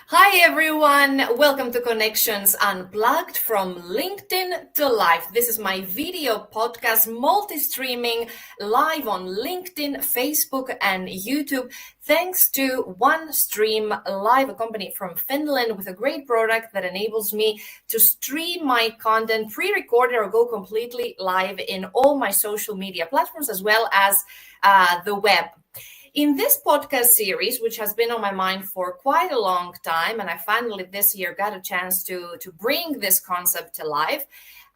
Hi everyone, welcome to Connections Unplugged from LinkedIn to Life. This is my video podcast, multi-streaming live on LinkedIn, Facebook and YouTube. Thanks to OneStream Live, a company from Finland with a great product that enables me to stream my content pre-recorded or go completely live in all my social media platforms as well as the web. In this podcast series, which has been on my mind for quite a long time, and I finally this year got a chance to bring this concept to life,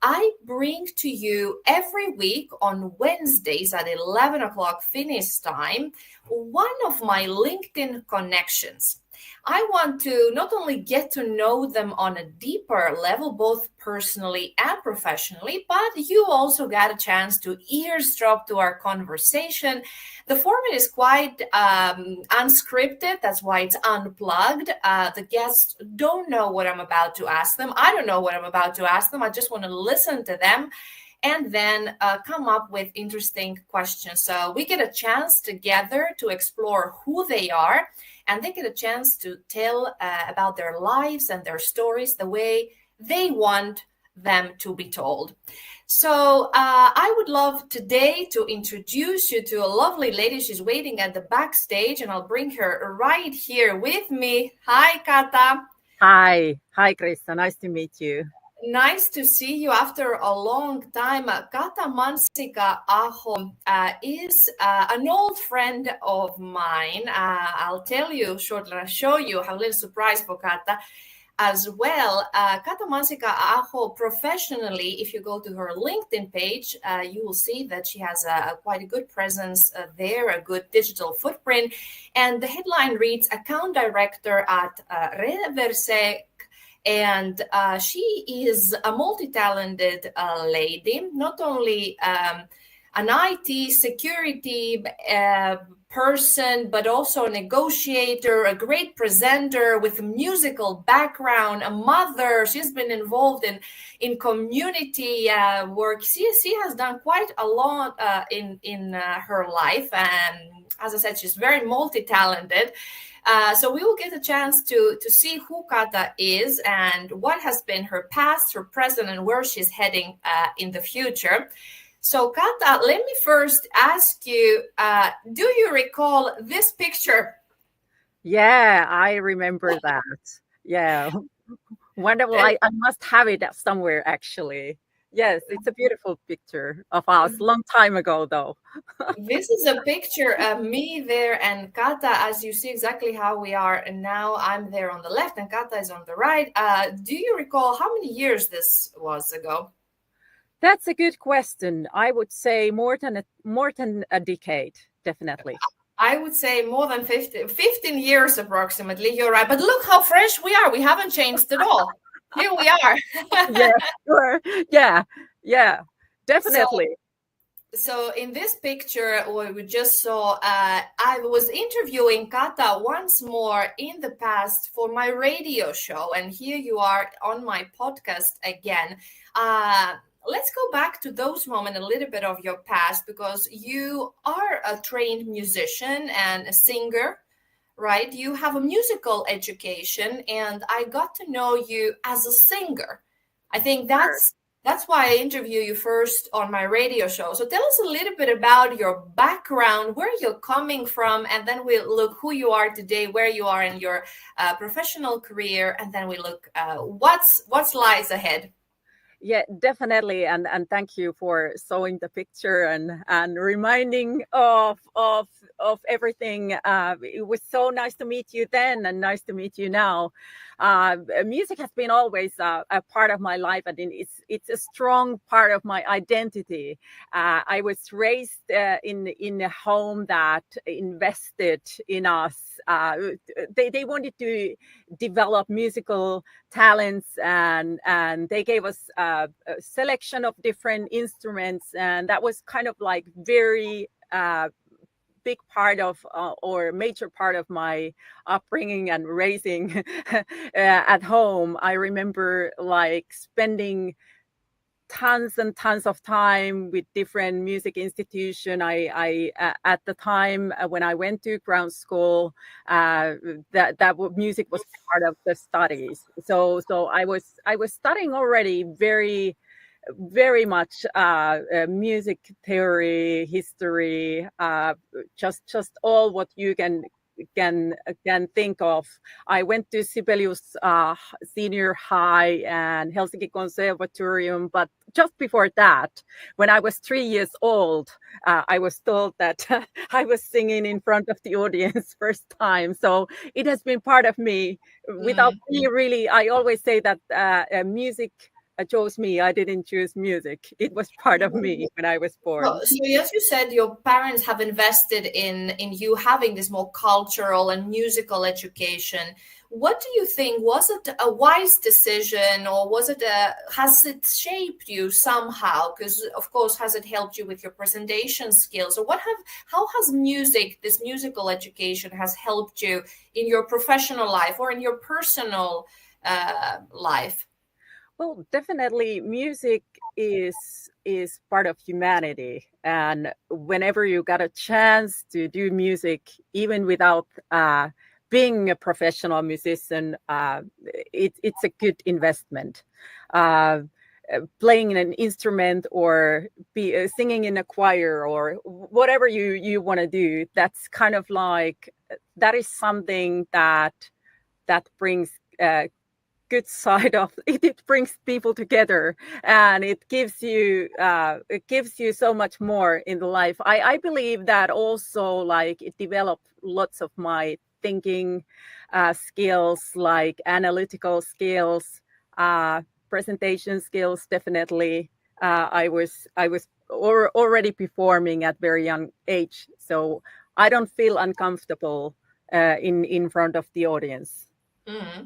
I bring to you every week on Wednesdays at 11 o'clock Finnish time, one of my LinkedIn connections. I want to not only get to know them on a deeper level, both personally and professionally, but you also got a chance to eavesdrop to our conversation. The format is quite unscripted. That's why it's unplugged. The guests don't know what I'm about to ask them. I don't know what I'm about to ask them. I just want to listen to them and then come up with interesting questions. So we get a chance together to explore who they are, and they get a chance to tell about their lives and their stories the way they want them to be told. So I would love today to introduce you to a lovely lady. She's waiting at the backstage, and I'll bring her right here with me. Hi, Cata. Hi, Krista. Nice to meet you. Nice to see you after a long time. Cata Mansikka-aho is an old friend of mine. I'll tell you shortly, I'll show you, have a little surprise for Cata as well. Cata Mansikka-aho professionally, if you go to her LinkedIn page, you will see that she has quite a good presence there, a good digital footprint. And the headline reads, Account Director at Reverse. And she is a multi-talented lady, not only an IT security person, but also a negotiator, a great presenter with a musical background, a mother. She's been involved in community work. She has done quite a lot in her life. And as I said, she's very multi-talented. So we will get a chance to see who Cata is and what has been her past, her present, and where she's heading in the future. So Cata, let me first ask you, do you recall this picture? Yeah, I remember that. Yeah, wonderful. I must have it somewhere, actually. Yes, it's a beautiful picture of us, long time ago, though. This is a picture of me there and Cata, as you see exactly how we are. And now I'm there on the left and Cata is on the right. Do you recall how many years this was ago? That's a good question. I would say more than a decade, definitely. I would say more than 15 years approximately. You're right. But look how fresh we are. We haven't changed at all. Here we are. Yeah, sure. Yeah, definitely. So in this picture, what we just saw, I was interviewing Cata once more in the past for my radio show. And here you are on my podcast again. Let's go back to those moments, a little bit of your past, because you are a trained musician and a singer, right? You have a musical education, and I got to know you as a singer. I think that's why I interview you first on my radio show. So tell us a little bit about your background, where you're coming from, and then we'll look who you are today, where you are in your professional career, and then we look what's lies ahead. Yeah, definitely, and thank you for showing the picture and reminding of everything. It was so nice to meet you then, and nice to meet you now. Music has been always a part of my life, and it's a strong part of my identity. I was raised in a home that invested in us. They wanted to develop musical talents, and they gave us a selection of different instruments, and that was kind of like very big part of or major part of my upbringing and raising at home. I remember like spending tons and tons of time with different music institution. I at the time when I went to ground school, music was part of the studies. So I was studying already very much music theory, history, just all what you can think of. I went to Sibelius Senior High and Helsinki Conservatorium, but just before that, when I was 3 years old, I was told that I was singing in front of the audience first time. So it has been part of me. Without me, really, I always say that music chose me. I didn't choose music. It was part of me when I was born. So as you said, your parents have invested in you having this more cultural and musical education. What do you think? Was it a wise decision, or has it shaped you somehow? Because of course, has it helped you with your presentation skills, or how has this musical education has helped you in your professional life or in your personal life? Well, definitely music is part of humanity. And whenever you got a chance to do music, even without being a professional musician, it's a good investment. Playing an instrument or singing in a choir or whatever you want to do, that's kind of like, that is something that brings good side of it. It brings people together, and it gives you so much more in the life. I believe that also, like, it developed lots of my thinking skills, like analytical skills, presentation skills. Definitely, I was already performing at very young age, so I don't feel uncomfortable in front of the audience. Mm-hmm.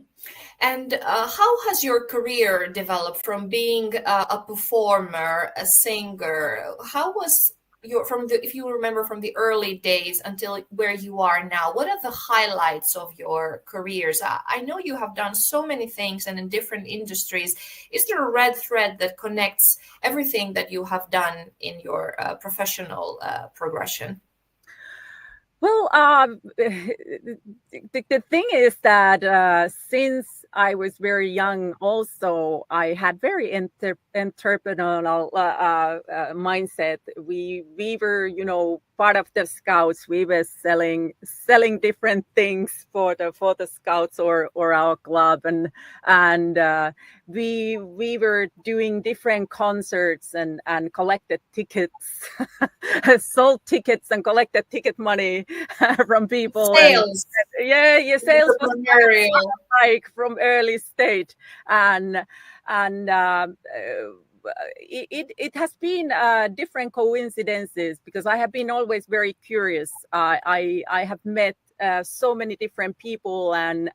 And how has your career developed from being a performer, a singer? How was if you remember, from the early days until where you are now? What are the highlights of your careers? I know you have done so many things and in different industries. Is there a red thread that connects everything that you have done in your professional progression? Well, the thing is that since I was very young, also I had very entrepreneurial mindset. We were, part of the scouts. We were selling different things for the scouts or our club, and we were doing different concerts and collected tickets, sold tickets and collected ticket money from people. Sales. And sales was like from early stage, and it has been different coincidences, because I have been always very curious. I have met so many different people, and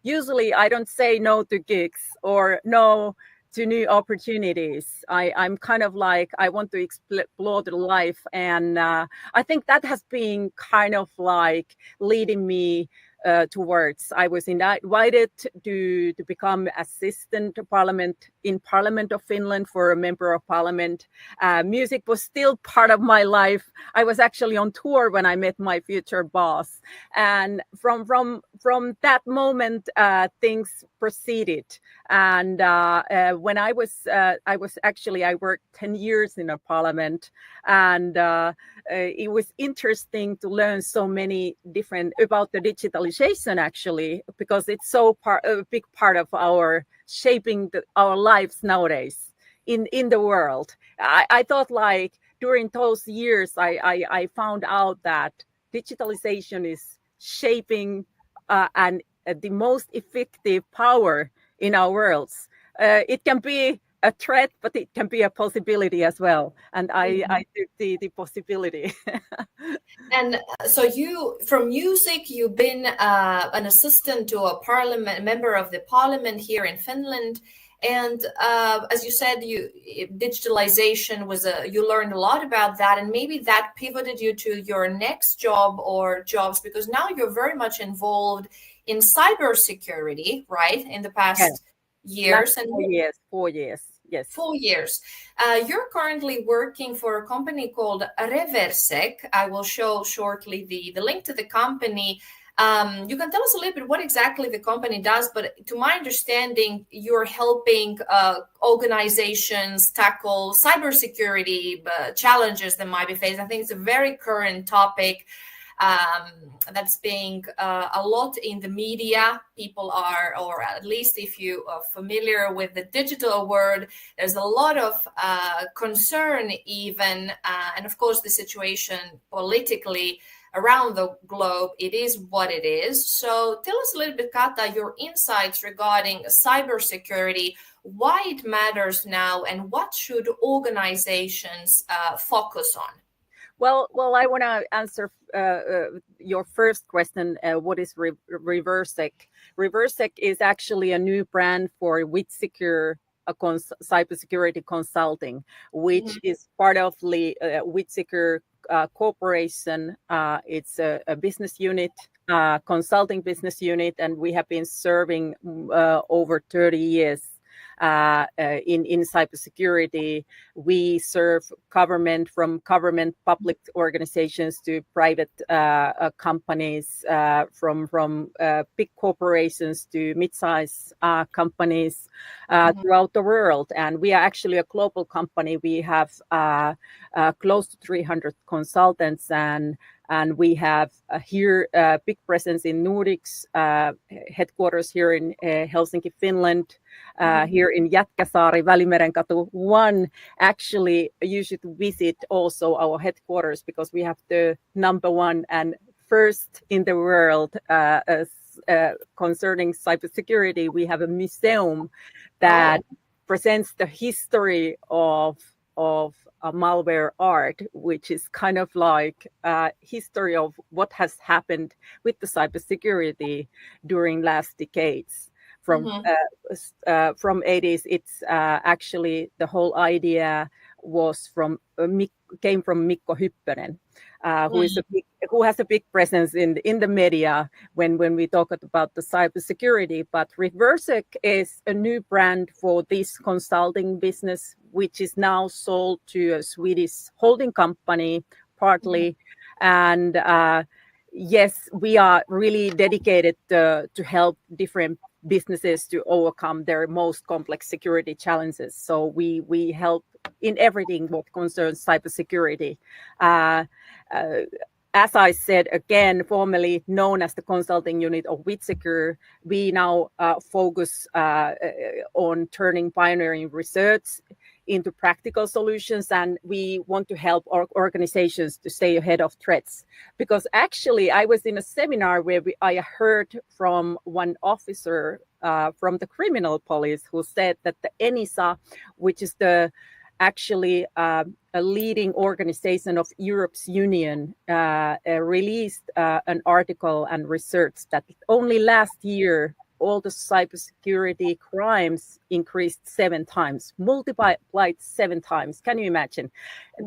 usually I don't say no to gigs or no to new opportunities. I'm kind of like, I want to explore the life, and I think that has been kind of like leading me towards. I was invited to become assistant in Parliament of Finland for a member of Parliament. Music was still part of my life. I was actually on tour when I met my future boss, and from that moment, things proceeded. And when I worked 10 years in a parliament, and it was interesting to learn so many different about the digitalization, actually, because it's a big part of our shaping our lives nowadays in the world. I thought, like, during those years, I found out that digitalization is shaping and the most effective power in our worlds. It can be a threat, but it can be a possibility as well. And I took the possibility. And so from music, you've been an assistant to a member of the parliament here in Finland. And as you said, digitalization you learned a lot about that, and maybe that pivoted you to your next job or jobs, because now you're very much involved in cybersecurity, right? In the past years. And 4 years. Yes. 4 years. You're currently working for a company called Reversec. I will show shortly the link to the company. You can tell us a little bit what exactly the company does, but to my understanding, you're helping organizations tackle cybersecurity challenges that might be faced. I think it's a very current topic that's being a lot in the media. People are, or at least if you are familiar with the digital world, there's a lot of concern even, and of course the situation politically around the globe, it is what it is. So tell us a little bit, Cata, your insights regarding cybersecurity, why it matters now, and what should organizations focus on? Well, I want to answer your first question. What is Reversec? Reversec is actually a new brand for WithSecure cybersecurity consulting, which is part of the WithSecure corporation. It's a business unit, consulting business unit, and we have been serving over 30 years in cybersecurity. We serve government, from government public organizations to private companies, from big corporations to mid-size companies throughout the world. And we are actually a global company. We have close to 300 consultants, and we have here a big presence in Nordics, headquarters here in Helsinki, Finland, here in Jätkäsaari, Välimerenkatu 1. Actually, you should visit also our headquarters, because we have the #1 and first in the world concerning cybersecurity. We have a museum that presents the history of malware art, which is kind of like a history of what has happened with the cybersecurity during last decades. From 80s, it's actually the whole idea was came from Mikko Hyppönen, who has a big presence in the media when we talk about the cybersecurity. But Reversec is a new brand for this consulting business, which is now sold to a Swedish holding company partly. And yes, we are really dedicated to help different businesses to overcome their most complex security challenges. So we help in everything what concerns cybersecurity. As I said, again, formerly known as the consulting unit of WithSecure, we now focus on turning pioneering research into practical solutions, and we want to help our organizations to stay ahead of threats. Because actually, I was in a seminar where I heard from one officer from the criminal police who said that the ENISA, which is actually a leading organization of Europe's Union, released an article and research that only last year all the cybersecurity crimes increased 7 times, multiplied 7 times. Can you imagine?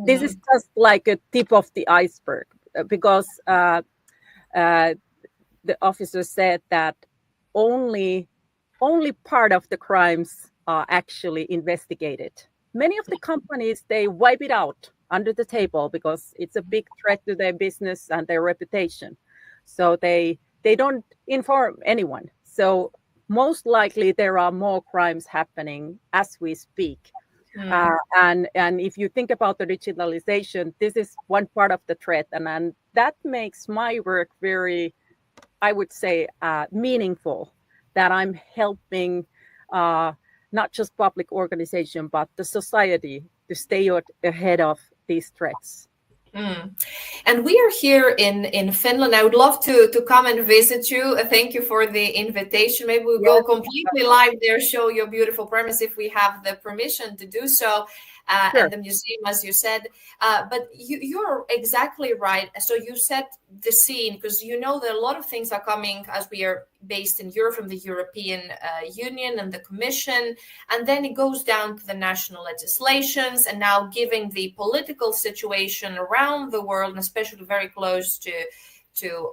This is just like a tip of the iceberg, because the officer said that only part of the crimes are actually investigated. Many of the companies, they wipe it out under the table because it's a big threat to their business and their reputation. So they don't inform anyone. So most likely there are more crimes happening as we speak. And if you think about the digitalization, this is one part of the threat. And that makes my work very, I would say, meaningful, that I'm helping not just public organization, but the society to stay ahead of these threats. And we are here in Finland. I would love to come and visit you. Thank you for the invitation. Maybe we'll go completely live there, show your beautiful premise if we have the permission to do so. Sure. And the museum, as you said. But you're exactly right. So you set the scene, because you know that a lot of things are coming, as we are based in Europe, from the European Union and the Commission. And then it goes down to the national legislations. And now, given the political situation around the world, and especially very close to to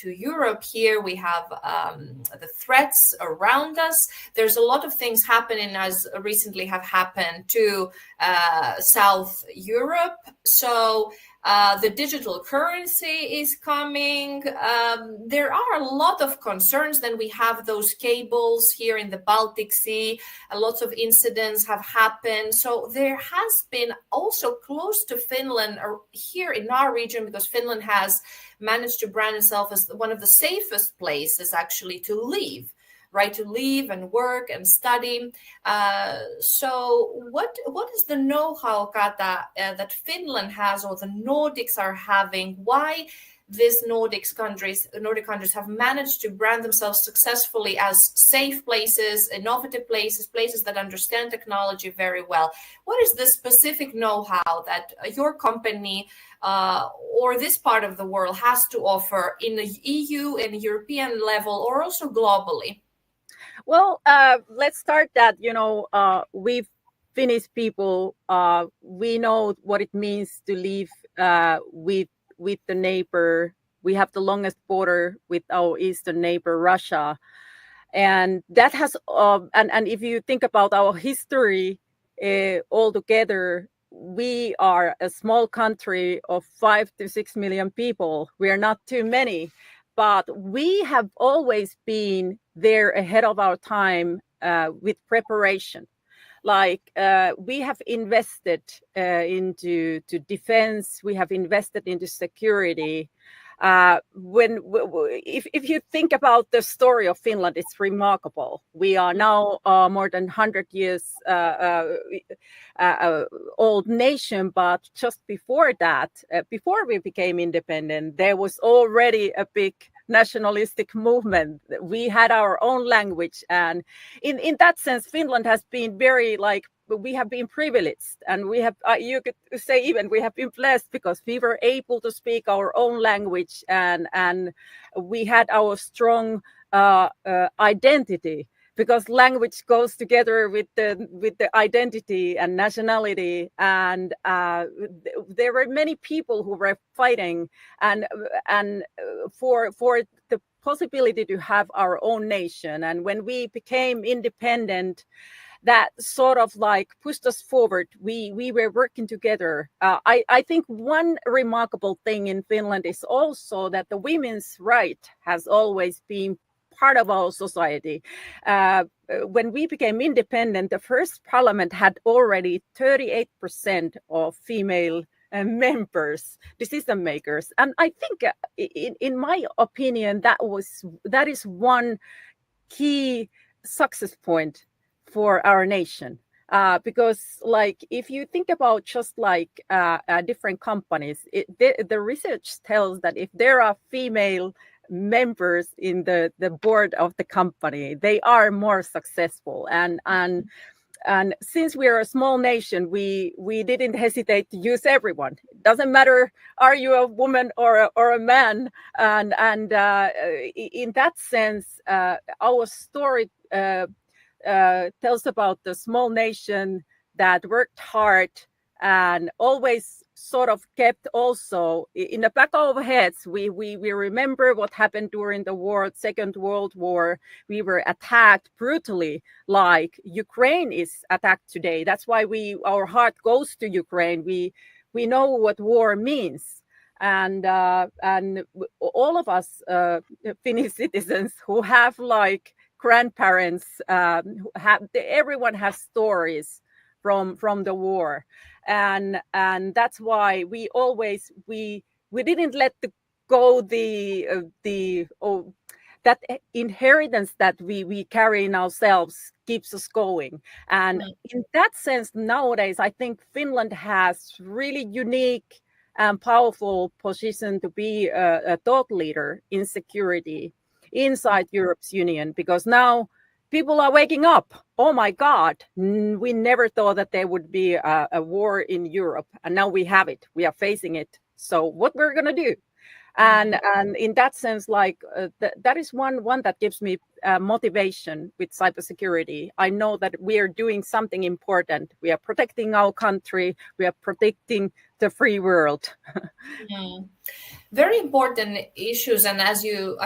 Europe. Here we have the threats around us. There's a lot of things happening, as recently have happened to South Europe. So the digital currency is coming. There are a lot of concerns. Then we have those cables here in the Baltic Sea. Lots of incidents have happened. So there has been also close to Finland, or here in our region, because Finland has managed to brand itself as one of the safest places actually to live. Right, to live and work and study. So what is the know-how, Cata, that Finland has, or the Nordics are having? Why these Nordic countries have managed to brand themselves successfully as safe places, innovative places, places that understand technology very well? What is the specific know-how that your company or this part of the world has to offer in the EU and European level, or also globally? Well, let's start that, we Finnish people, we know what it means to live with the neighbor. We have the longest border with our eastern neighbor, Russia. And that has, and if you think about our history altogether, we are a small country of 5 to 6 million people. We are not too many. But we have always been there ahead of our time with preparation. Like we have invested into defense, we have invested into security. If you think about the story of Finland, it's remarkable. We are now more than 100 years old nation, but just before that, before we became independent, there was already a big nationalistic movement. We had our own language, and in that sense, Finland has been very we have been privileged, and we have you could say even we have been blessed, because we were able to speak our own language, and we had our strong identity, because language goes together with the identity and nationality. And there were many people who were fighting and for the possibility to have our own nation. And when we became independent, that sort of pushed us forward. We were working together. I think one remarkable thing in Finland is also that the women's right has always been part of our society. When we became independent, the first parliament had already 38% of female members, decision makers. And I think, in my opinion, that is one key success point for our nation. Because if you think about just different companies, the research tells that if there are female members in the board of the company, they are more successful. And since we are a small nation, we didn't hesitate to use everyone. It doesn't matter, are you a woman or a man? And in that sense, our story tells about the small nation that worked hard and always sort of kept also in the back of our heads. We remember what happened during the Second World War. We were attacked brutally, like Ukraine is attacked today. That's why our heart goes to Ukraine. We know what war means. And all of us Finnish citizens who have grandparents, everyone has stories from the war, and that's why we always we didn't let go that inheritance that we carry in ourselves keeps us going. And in that sense, nowadays I think Finland has really unique and powerful position to be a thought leader in security inside Europe's Union, because now people are waking up. Oh my God, we never thought that there would be a war in Europe, and now we have it. We are facing it. So what we're gonna do? And in that sense, that is one that gives me motivation with cybersecurity. I know that we are doing something important. We are protecting our country. We are protecting the free world. Very important issues, and I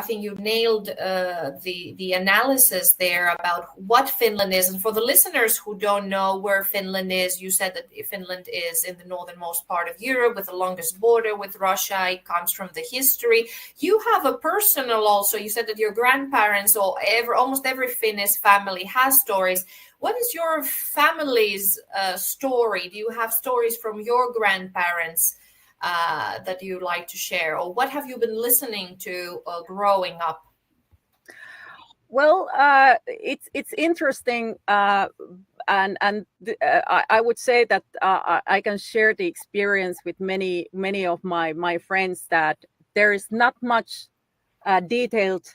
think you nailed the analysis there about what Finland is. And for the listeners who don't know where Finland is, you said that Finland is in the northernmost part of Europe with the longest border with Russia. It comes from the history. You have a personal also. You said that your grandparents or almost every Finnish family has stories. What is your family's story? Do you have stories from your grandparents that you like to share, or what have you been listening to growing up? Well, it's interesting, and I would say that I can share the experience with many of my friends that there is not much detailed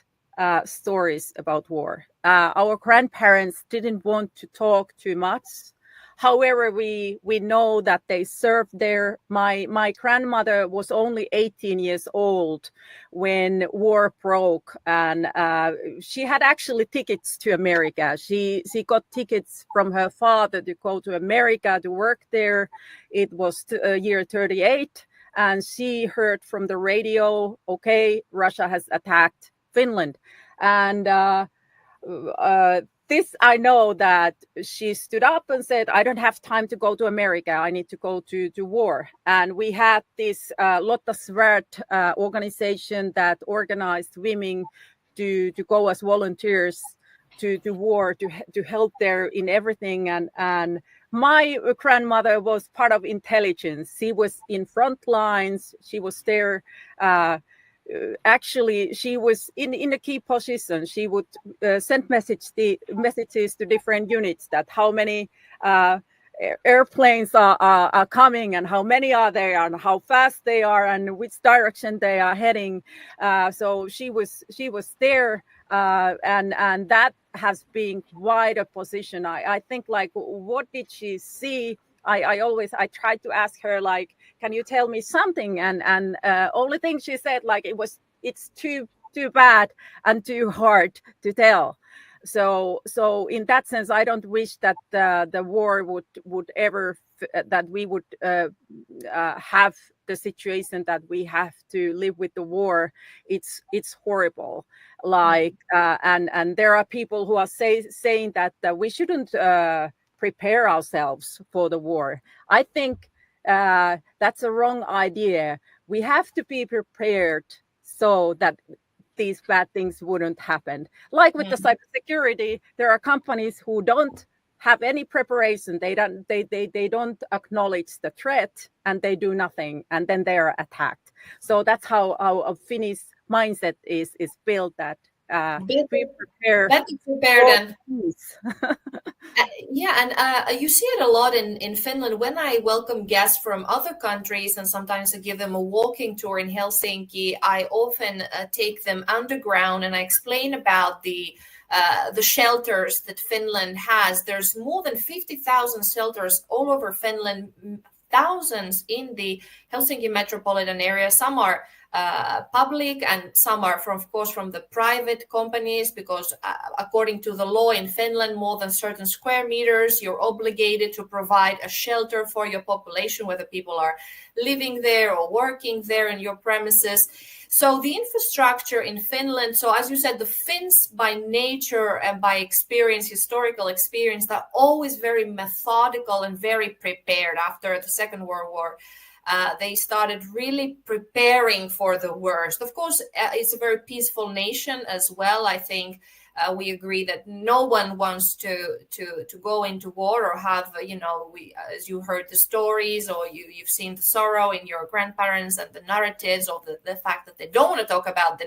stories about war. Our grandparents didn't want to talk too much. However, we know that they served there. My grandmother was only 18 years old when war broke, and she had actually tickets to America. She got tickets from her father to go to America to work there. It was year 38, and she heard from the radio, okay, Russia has attacked Finland. And this I know that she stood up and said, I don't have time to go to America. I need to go to war. And we had this Lotta Svärd organization that organized women to go as volunteers to war, to help there in everything. And my grandmother was part of intelligence. She was in front lines. She was there. Actually, she was in a key position. She would send messages to different units that how many airplanes are coming and how many are there and how fast they are and which direction they are heading. So she was there, and that has been quite a position. I think, like, what did she see? I tried to ask her, like, can you tell me something? And only thing she said, like, it's too bad and too hard to tell. So in that sense, I don't wish that the war would ever that we would have the situation that we have to live with the war. It's horrible. Like and there are people who are saying that we shouldn't prepare ourselves for the war. I think that's a wrong idea. We have to be prepared so that these bad things wouldn't happen. Like with the cybersecurity, there are companies who don't have any preparation. They don't acknowledge the threat, and they do nothing, and then they are attacked. So that's how our Finnish mindset is built. That we prepare. Better prepared and you see it a lot in Finland. When I welcome guests from other countries and sometimes I give them a walking tour in Helsinki, I often take them underground and I explain about the shelters that Finland has. There's more than 50,000 shelters all over Finland, thousands in the Helsinki metropolitan area. Some are public and some are from the private companies, because according to the law in Finland, more than certain square meters, you're obligated to provide a shelter for your population, whether people are living there or working there in your premises. So the infrastructure in Finland, so as you said, the Finns by nature and by experience, historical experience, they're always very methodical and very prepared. After the Second World War, they started really preparing for the worst. Of course, it's a very peaceful nation as well. I think we agree that no one wants to go into war or have, as you heard the stories or you've seen the sorrow in your grandparents and the narratives of the fact that they don't want to talk about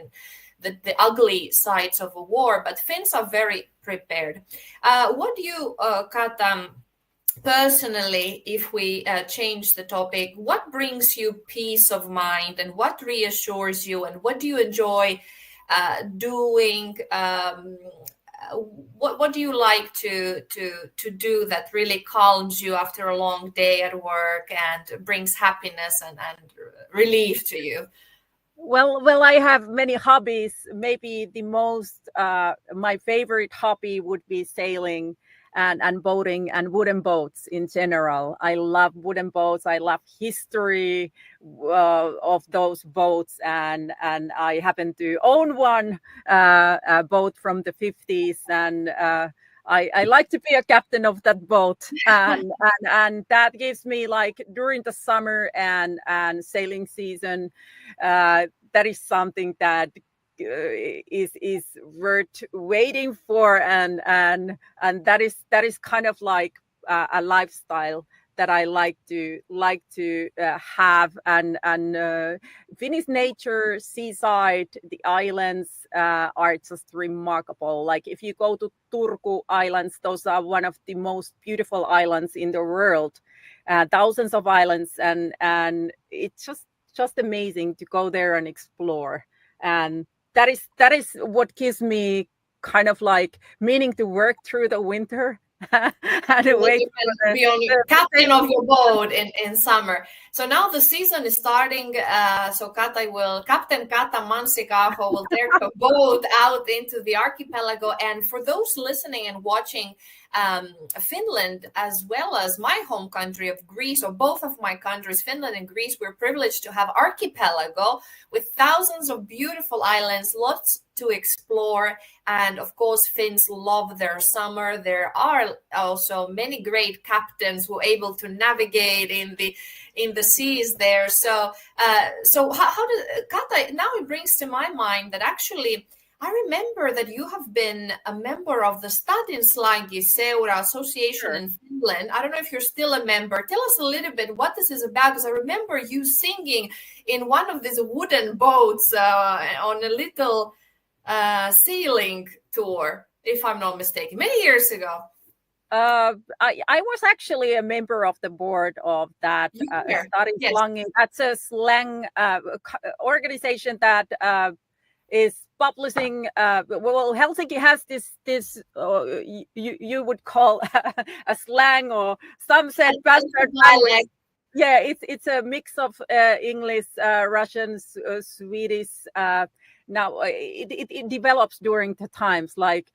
the ugly sides of a war. But Finns are very prepared. What do you, Cata, personally, if we change the topic, what brings you peace of mind and what reassures you and what do you enjoy doing? What do you like to do that really calms you after a long day at work and brings happiness and relief to you? Well, I have many hobbies. Maybe the most, my favorite hobby would be sailing and boating and wooden boats in general. I love wooden boats. I love history of those boats, and I happen to own one, a boat from the 50s, and I like to be a captain of that boat, and that gives me, like, during the summer and sailing season, that is something that is worth waiting for, and that is kind of like a lifestyle that I like to have, and Finnish nature, seaside, the islands are just remarkable. Like, if you go to Turku Islands, those are one of the most beautiful islands in the world. Thousands of islands, and it's just amazing to go there and explore. And that is what gives me kind of like meaning to work through the winter and That wait you for can be on captain of your boat in summer. So now the season is starting. So Captain Cata Mansikka-aho will take a boat out into the archipelago. And for those listening and watching, Finland, as well as my home country of Greece, or both of my countries, Finland and Greece, we're privileged to have archipelago with thousands of beautiful islands, lots to explore. And of course, Finns love their summer. There are also many great captains who are able to navigate in the seas there. So how does Kata? Now it brings to my mind that actually I remember that you have been a member of the Stadinslagi Seura Association in Finland. I don't know if you're still a member. Tell us a little bit what this is about, because I remember you singing in one of these wooden boats on a little sailing tour, if I'm not mistaken, many years ago. I was actually a member of the board of that Stadinslagi. Yes. That's a slang organization that is publishing. Well, Helsinki has this you would call a slang, or some said bastard dialect. Yeah, it's a mix of English, Russian, Swedish. Now it develops during the times. Like,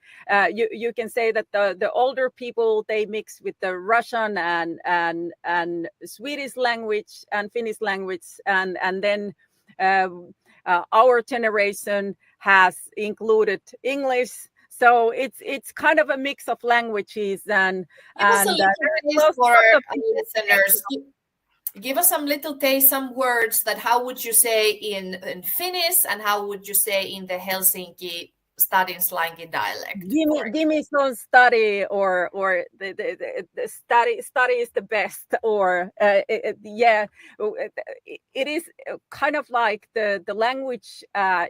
you can say that the older people, they mix with the Russian and Swedish language and Finnish language, and then our generation has included English. So it's kind of a mix of languages, and give us a little taste for our listeners. Give us some little taste, some words that how would you say in Finnish, and how would you say in the Helsinki Stadinslagi dialect? Give me some study, or the study is the best, or yeah, it is kind of like the language.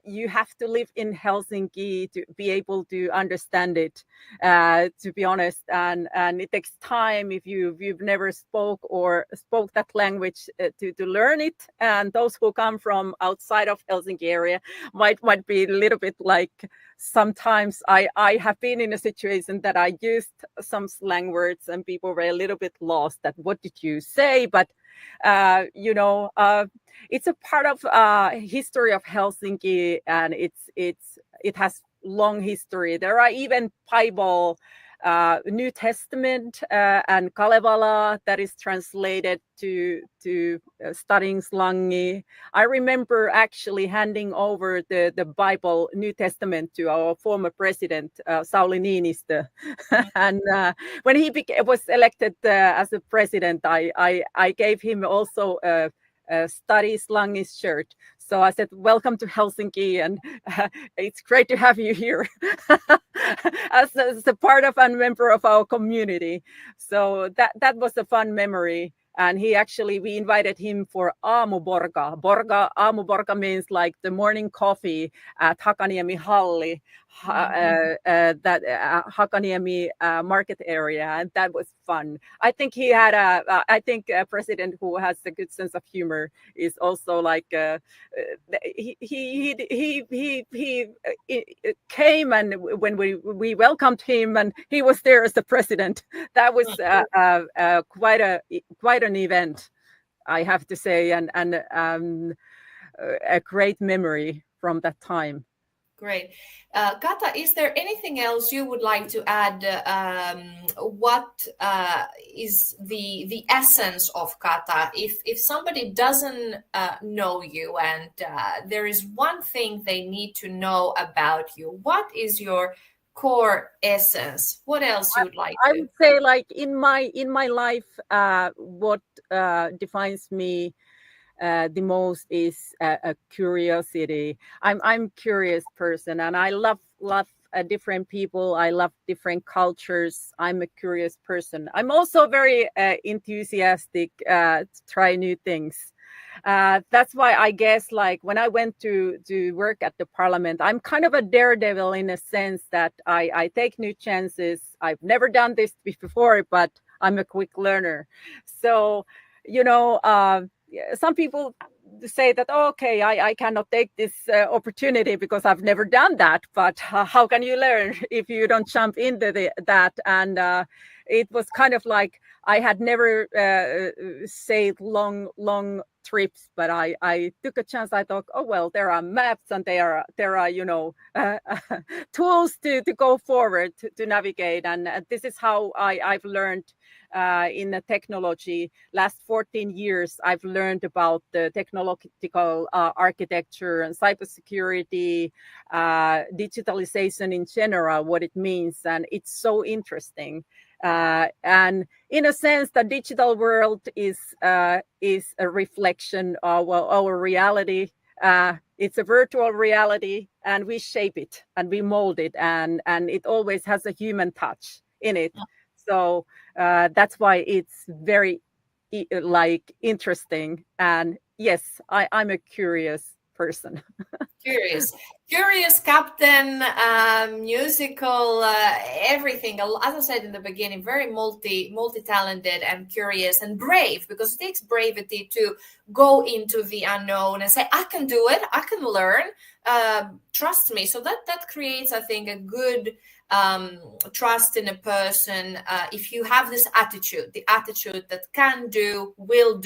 You have to live in Helsinki to be able to understand it, to be honest, and it takes time if you've never spoke that language to learn it. And those who come from outside of Helsinki area might be a little bit like, sometimes I have been in a situation that I used some slang words and people were a little bit lost at what did you say, but it's a part of history of Helsinki, and it has long history. There are even Bible, New Testament, and Kalevala that is translated to Stadinslagi. I remember actually handing over the Bible, New Testament, to our former president, Sauli Niinistö. And when he was elected as a president, I gave him also a Stadinslagi shirt. So I said, welcome to Helsinki, and it's great to have you here as a part of and member of our community. So that was a fun memory. And we invited him for aamuborga. Aamuborga means like the morning coffee at Hakaniemi Halli, that Hakaniemi market area, and that was fun. I think he had a president who has a good sense of humor is also like he came, and when we welcomed him, and he was there as the president. That was quite an event, I have to say, and a great memory from that time. Great. Cata, is there anything else you would like to add? What is the essence of Cata? If somebody doesn't know you and there is one thing they need to know about you, what is your core essence? What else you would like I to? would say, like, in my life, what defines me the most is a curiosity. I'm curious person, and I love different people. I love different cultures. I'm a curious person. I'm also very enthusiastic to try new things. That's why I guess, like, when I went to work at the parliament, I'm kind of a daredevil in a sense that I take new chances. I've never done this before, but I'm a quick learner. So, some people say that, oh, okay, I cannot take this opportunity because I've never done that. But how can you learn if you don't jump into that? And it was kind of like I had never said long trips, but I took a chance. I thought, oh well, there are maps and there are tools to go forward to navigate, and this is how I've learned in the technology. Last 14 years, I've learned about the technological architecture and cybersecurity, digitalization in general, what it means, and it's so interesting. And in a sense, the digital world is a reflection of our reality. It's a virtual reality, and we shape it and we mold it, and it always has a human touch in it. So that's why it's very interesting. And yes, I'm a curious person. Curious captain, musical, everything. As I said in the beginning, very multi-talented and curious and brave, because it takes bravery to go into the unknown and say, I can do it, I can learn, trust me. So that creates, I think, a good trust in a person. If you have this attitude, the attitude that can do, will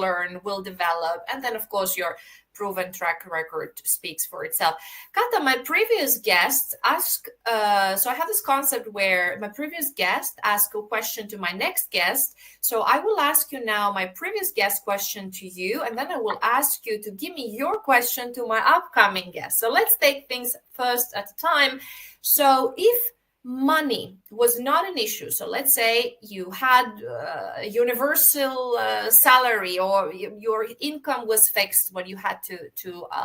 learn, will develop, and then of course your proven track record speaks for itself. Cata, my previous guest asked, so I have this concept where my previous guest asked a question to my next guest. So I will ask you now my previous guest question to you, and then I will ask you to give me your question to my upcoming guest. So let's take things first at a time. So if money was not an issue, so let's say you had a universal salary, or your income was fixed when you had to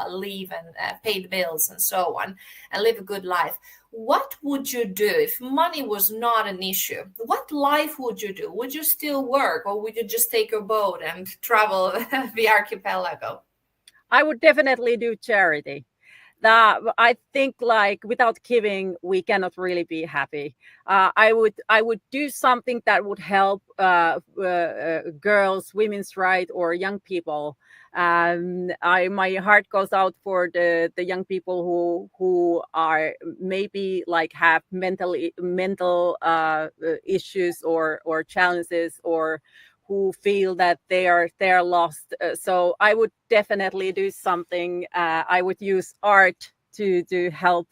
leave and pay the bills and so on and live a good life, what would you do if money was not an issue? What life would you do? Would you still work, or would you just take a boat and travel the archipelago? I would definitely do charity. I think, like, without giving, we cannot really be happy. I would do something that would help girls, women's rights, or young people. My heart goes out for the young people who are maybe like have mental issues or challenges, or who feel that they're lost. So I would definitely do something. I would use art to help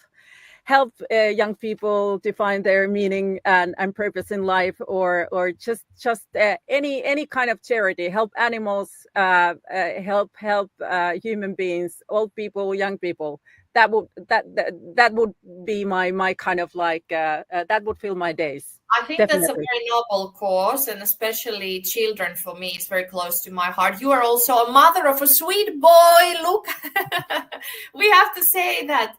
young people to find their meaning and purpose in life, or just any kind of charity. Help animals, help human beings, old people, young people. That would be my kind of like that would fill my days. I think Definitely. that's a very noble cause, and especially children for me is very close to my heart. You are also a mother of a sweet boy. Look, we have to say that.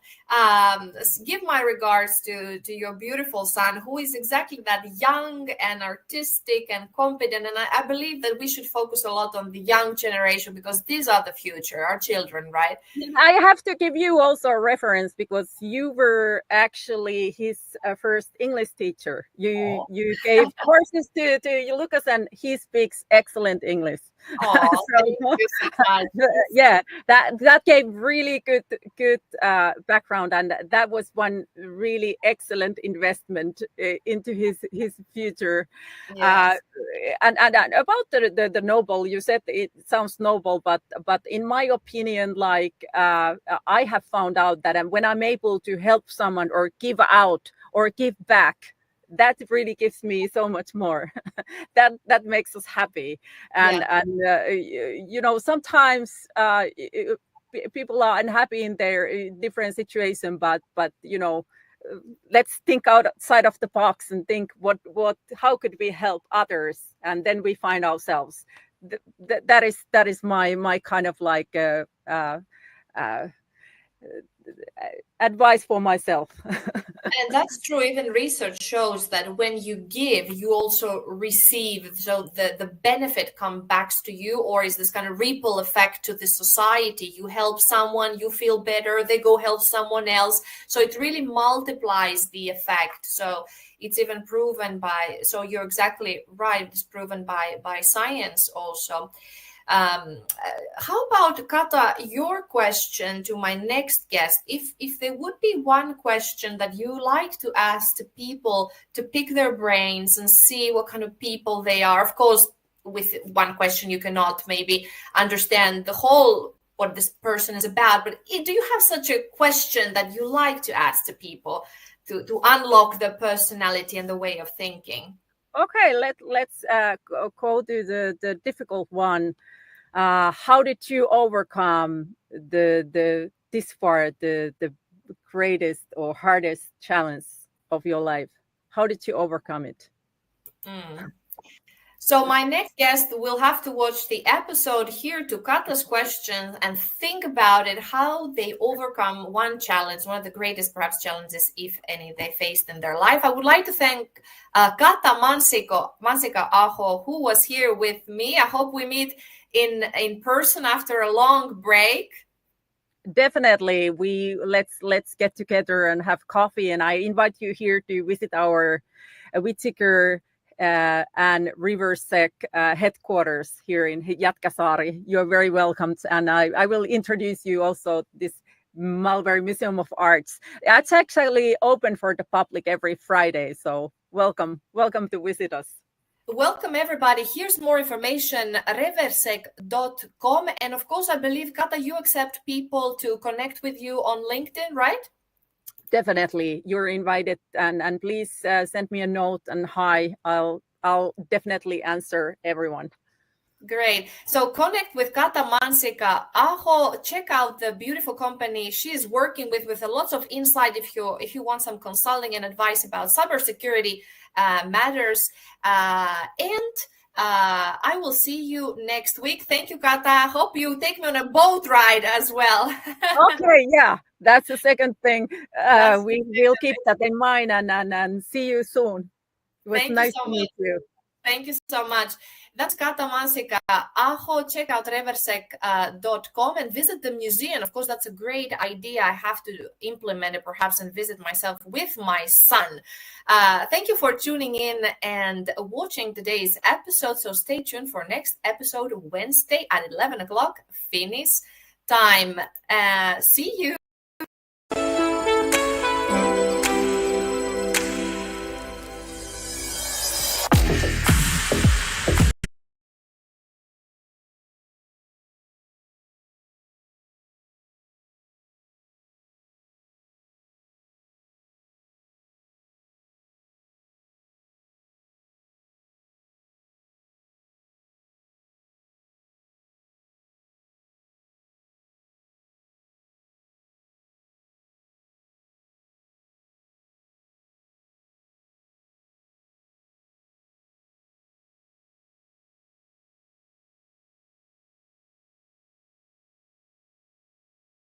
Give my regards to your beautiful son, who is exactly that, young and artistic and competent. And I believe that we should focus a lot on the young generation, because these are the future, our children, right? I have to give you also a reference, because you were actually his first English teacher. You gave courses to Lucas, and he speaks excellent English. Oh, thank So you so much. yeah, that gave really good background, and that was one really excellent investment into his future. uh, Yes. and about the noble, you said it sounds noble, but in my opinion, like I have found out that when I'm able to help someone or give out or give back, that really gives me so much more. That makes us happy. Yeah. And sometimes people are unhappy in their different situation, but let's think outside of the box and think what how could we help others, and then we find ourselves. That is my kind of like uh, advice for myself. And that's true. Even research shows that when you give, you also receive. So the benefit comes back to you, or is this kind of ripple effect to the society. You help someone, you feel better, they go help someone else. So it really multiplies the effect. So it's even proven so you're exactly right. It's proven by science also. How about Kata, your question to my next guest? If there would be one question that you like to ask to people to pick their brains and see what kind of people they are, of course, with one question you cannot maybe understand the whole what this person is about. But do you have such a question that you like to ask to people to unlock their personality and the way of thinking? Okay, let's go to the difficult one. How did you overcome the this far the greatest or hardest challenge of your life? How did you overcome it? Mm. So my next guest will have to watch the episode here to Kata's questions and think about it, how they overcome one challenge, one of the greatest perhaps challenges, if any, they faced in their life. I would like to thank Cata Mansikka-aho, who was here with me. I hope we meet in person after a long break. Definitely, let's get together and have coffee, and I invite you here to visit our Whittaker and Riversec headquarters here in Jätkäsaari. You're very welcome, and I will introduce you also this Mulberry Museum of Arts. It's actually open for the public every Friday, so welcome to visit us. Welcome, everybody. Here's more information, reversec.com. And of course, I believe, Kata, you accept people to connect with you on LinkedIn, right? Definitely, you're invited, and please send me a note and hi. I'll definitely answer everyone. Great. So connect with Cata Mansikka-aho. Check out the beautiful company she is working with a lot of insight if you want some consulting and advice about cybersecurity matters. And I will see you next week. Thank you, Cata. Hope you take me on a boat ride as well. Okay, yeah, that's the second thing. That's We will keep that in mind, and see you soon. It was Thank you nice so to much. meet you. Thank you so much. That's Cata Mansikka-aho. Check out reversec.com and visit the museum. Of course, that's a great idea. I have to implement it perhaps and visit myself with my son. Thank you for tuning in and watching today's episode. So stay tuned for next episode Wednesday at 11 o'clock Finnish time. See you.